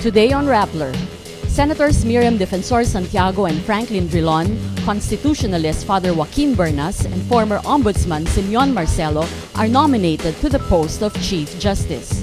Today on Rappler, Senators Miriam Defensor-Santiago and Franklin Drilon, constitutionalist Father Joaquin Bernas, and former Ombudsman Simeon Marcelo are nominated to the post of Chief Justice.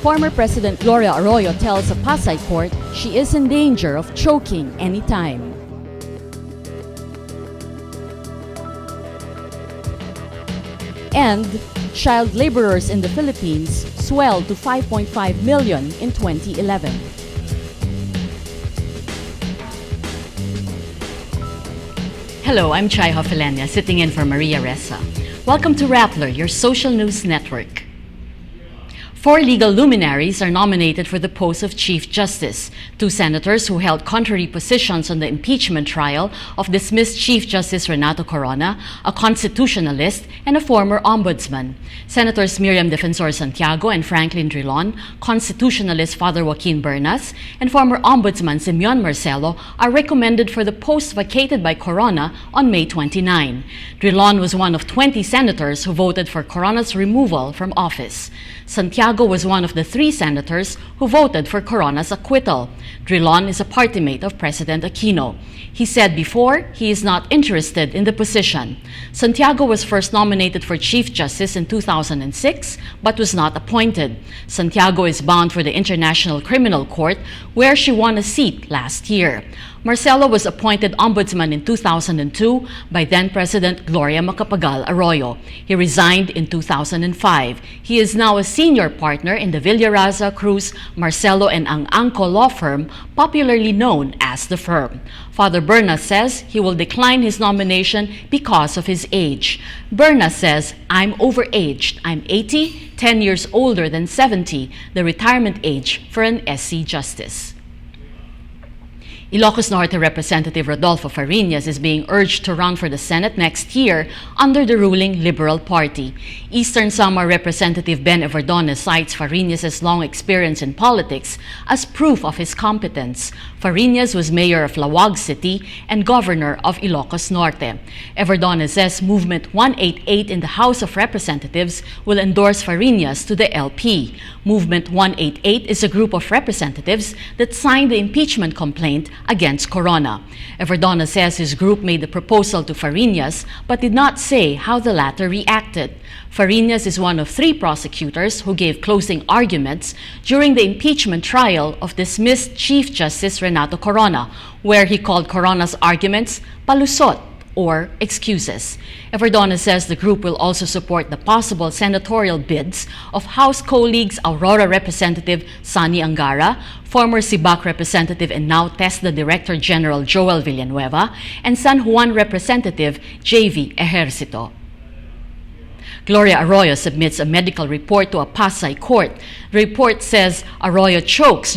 Former President Gloria Arroyo tells a Pasay court she is in danger of choking anytime. And child laborers in the Philippines swelled to 5.5 million in 2011. Hello, I'm Chai Hofelenia, sitting in for Maria Ressa. Welcome to Rappler, your social news network. 4 legal luminaries are nominated for the post of Chief Justice. 2 senators who held contrary positions on the impeachment trial of dismissed Chief Justice Renato Corona, a constitutionalist, and a former ombudsman. Senators Miriam Defensor-Santiago and Franklin Drilon, constitutionalist Father Joaquin Bernas, and former ombudsman Simeon Marcelo are recommended for the post vacated by Corona on May 29. Drilon was one of 20 senators who voted for Corona's removal from office. Santiago was one of the 3 senators who voted for Corona's acquittal. Drilon is a party mate of President Aquino. He said before he is not interested in the position. Santiago was first nominated for Chief Justice in 2006 but was not appointed. Santiago is bound for the International Criminal Court where she won a seat last year. Marcelo was appointed ombudsman in 2002 by then-President Gloria Macapagal-Arroyo. He resigned in 2005. He is now a senior partner in the Villaraza, Cruz, Marcelo and Ang-Angco law firm, popularly known as The Firm. Father Bernas says he will decline his nomination because of his age. Bernas says, "I'm overaged. I'm 80, 10 years older than 70, the retirement age for an SC justice." Ilocos Norte Representative Rodolfo Fariñas is being urged to run for the Senate next year under the ruling Liberal Party. Eastern Samar Representative Ben Everdones cites Fariñas' long experience in politics as proof of his competence. Fariñas was mayor of Lawag City and governor of Ilocos Norte. Everdones says Movement 188 in the House of Representatives will endorse Fariñas to the LP. Movement 188 is a group of representatives that signed the impeachment complaint against Corona. Everdones says his group made the proposal to Fariñas but did not say how the latter reacted. Fariñas is one of 3 prosecutors who gave closing arguments during the impeachment trial of dismissed Chief Justice Renato Corona, where he called Corona's arguments palusot, or excuses. Everdones says the group will also support the possible senatorial bids of House colleagues Aurora Representative Sani Angara, former Sibac Representative and now TESDA Director General Joel Villanueva, and San Juan Representative JV Ejercito. Gloria Arroyo submits a medical report to a Pasay court. The report says Arroyo chokes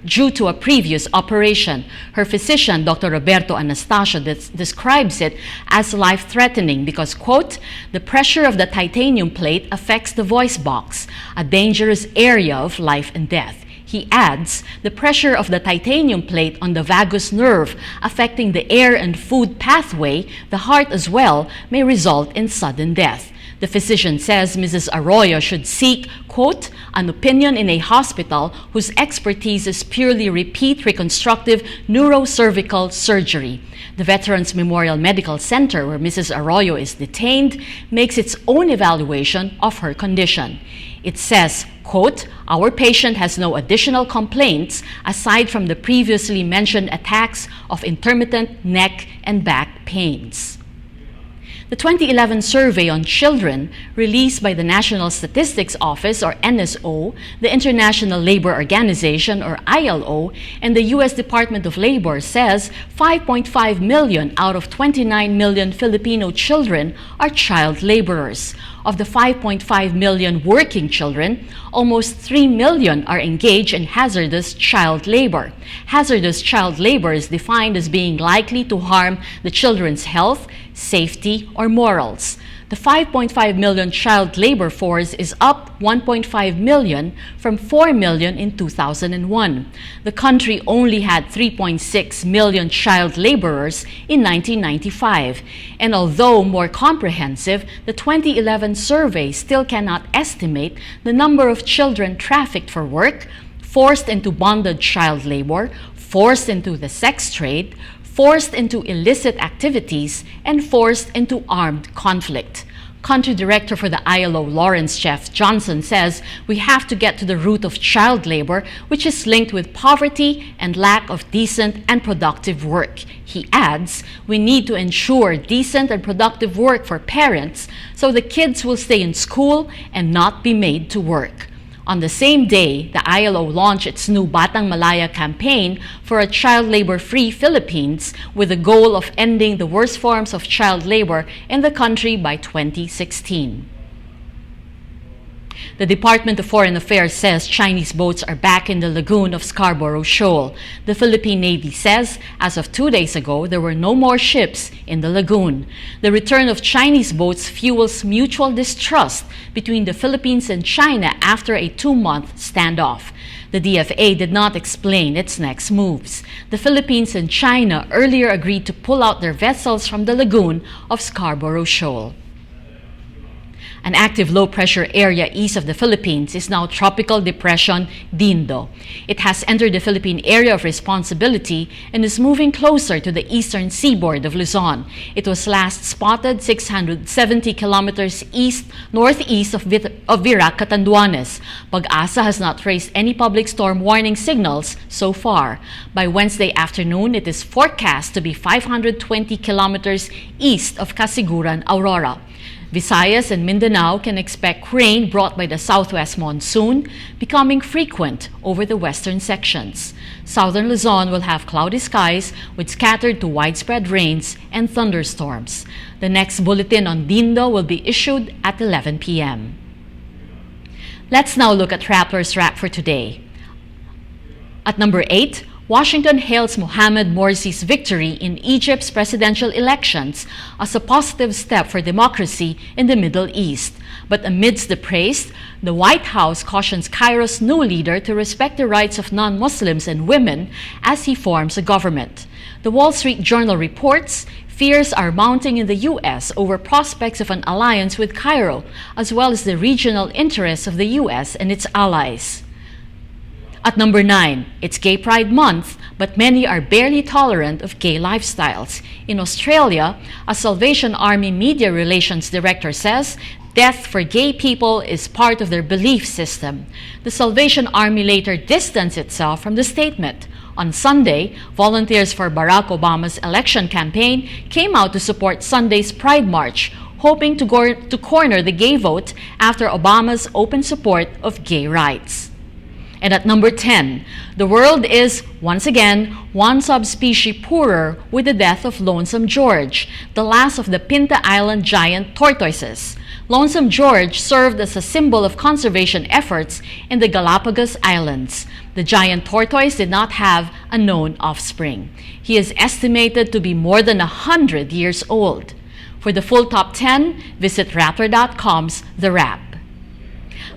due to a previous operation. Her physician, Dr. Roberto Anastasio, describes it as life-threatening because, quote, "the pressure of the titanium plate affects the voice box, a dangerous area of life and death." He adds, "the pressure of the titanium plate on the vagus nerve affecting the air and food pathway, the heart as well, may result in sudden death." The physician says Mrs. Arroyo should seek, quote, "an opinion in a hospital whose expertise is purely repeat reconstructive neurocervical surgery." The Veterans Memorial Medical Center, where Mrs. Arroyo is detained, makes its own evaluation of her condition. It says, quote, "our patient has no additional complaints aside from the previously mentioned attacks of intermittent neck and back pains." The 2011 survey on children, released by the National Statistics Office, or NSO, the International Labor Organization, or ILO, and the U.S. Department of Labor, says 5.5 million out of 29 million Filipino children are child laborers. Of the 5.5 million working children, almost 3 million are engaged in hazardous child labor. Hazardous child labor is defined as being likely to harm the children's health, safety, or morals. The 5.5 million child labor force is up 1.5 million from 4 million in 2001. The country only had 3.6 million child laborers in 1995. And although more comprehensive, the 2011 survey still cannot estimate the number of children trafficked for work, forced into bonded child labor, forced into the sex trade, forced into illicit activities, and forced into armed conflict. Country Director for the ILO, Lawrence Jeff Johnson, says we have to get to the root of child labor, which is linked with poverty and lack of decent and productive work. He adds, we need to ensure decent and productive work for parents so the kids will stay in school and not be made to work. On the same day, the ILO launched its new Batang Malaya campaign for a child labor-free Philippines with the goal of ending the worst forms of child labor in the country by 2016. The Department of Foreign Affairs says Chinese boats are back in the lagoon of Scarborough Shoal. The Philippine Navy says as of 2 days ago, there were no more ships in the lagoon. The return of Chinese boats fuels mutual distrust between the Philippines and China after a 2-month standoff. The DFA did not explain its next moves. The Philippines and China earlier agreed to pull out their vessels from the lagoon of Scarborough Shoal. An active low-pressure area east of the Philippines is now Tropical Depression Dindo. It has entered the Philippine area of responsibility and is moving closer to the eastern seaboard of Luzon. It was last spotted 670 kilometers northeast of Virac, Catanduanes. Pag-asa has not raised any public storm warning signals so far. By Wednesday afternoon, it is forecast to be 520 kilometers east of Casiguran, Aurora. Visayas and Mindanao can expect rain brought by the southwest monsoon, becoming frequent over the western sections. Southern Luzon will have cloudy skies with scattered to widespread rains and thunderstorms. The next bulletin on Dindo will be issued at 11 p.m. Let's now look at Rappler's Wrap for today. At number 8, Washington hails Mohamed Morsi's victory in Egypt's presidential elections as a positive step for democracy in the Middle East. But amidst the praise, the White House cautions Cairo's new leader to respect the rights of non-Muslims and women as he forms a government. The Wall Street Journal reports fears are mounting in the U.S. over prospects of an alliance with Cairo, as well as the regional interests of the U.S. and its allies. At number 9, it's Gay Pride Month, but many are barely tolerant of gay lifestyles. In Australia, a Salvation Army media relations director says death for gay people is part of their belief system. The Salvation Army later distanced itself from the statement. On Sunday, volunteers for Barack Obama's election campaign came out to support Sunday's Pride March, hoping to corner the gay vote after Obama's open support of gay rights. And at number 10, the world is, once again, one subspecies poorer with the death of Lonesome George, the last of the Pinta Island giant tortoises. Lonesome George served as a symbol of conservation efforts in the Galapagos Islands. The giant tortoise did not have a known offspring. He is estimated to be more than 100 years old. For the full top 10, visit Rappler.com's The Wrap.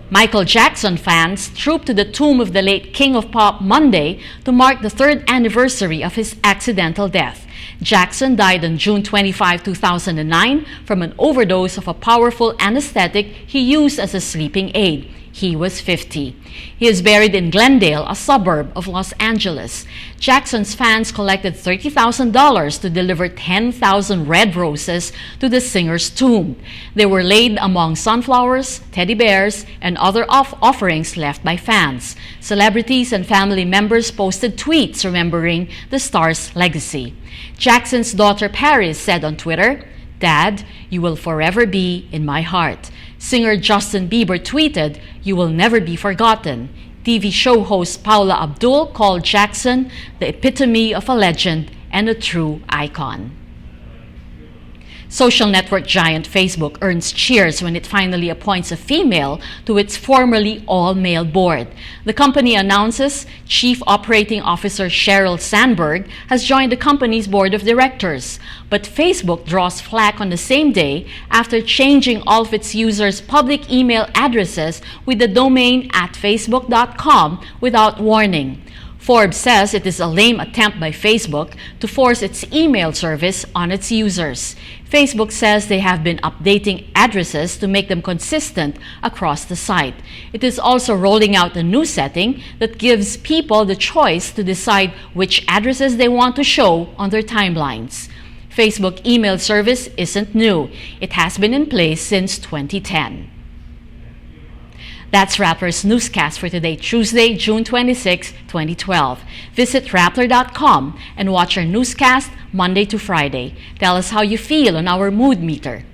Michael Jackson fans trooped to the tomb of the late King of Pop Monday to mark the 3rd anniversary of his accidental death. Jackson died on June 25, 2009 from an overdose of a powerful anesthetic he used as a sleeping aid. He was 50. He is buried in Glendale, a suburb of Los Angeles. Jackson's fans collected $30,000 to deliver 10,000 red roses to the singer's tomb. They were laid among sunflowers, teddy bears, and other offerings left by fans. Celebrities and family members posted tweets remembering the star's legacy. Jackson's daughter Paris said on Twitter, "Dad, you will forever be in my heart." Singer Justin Bieber tweeted, "You will never be forgotten." TV show host Paula Abdul called Jackson the epitome of a legend and a true icon. Social network giant Facebook earns cheers when it finally appoints a female to its formerly all-male board. The company announces Chief Operating Officer Sheryl Sandberg has joined the company's board of directors. But Facebook draws flack on the same day after changing all of its users' public email addresses with the domain @facebook.com without warning. Forbes says it is a lame attempt by Facebook to force its email service on its users. Facebook says they have been updating addresses to make them consistent across the site. It is also rolling out a new setting that gives people the choice to decide which addresses they want to show on their timelines. Facebook email service isn't new. It has been in place since 2010. That's Rappler's newscast for today, Tuesday, June 26, 2012. Visit Rappler.com and watch our newscast Monday to Friday. Tell us how you feel on our mood meter.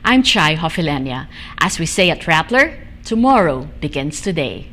I'm Chai Hofilenia. As we say at Rappler, tomorrow begins today.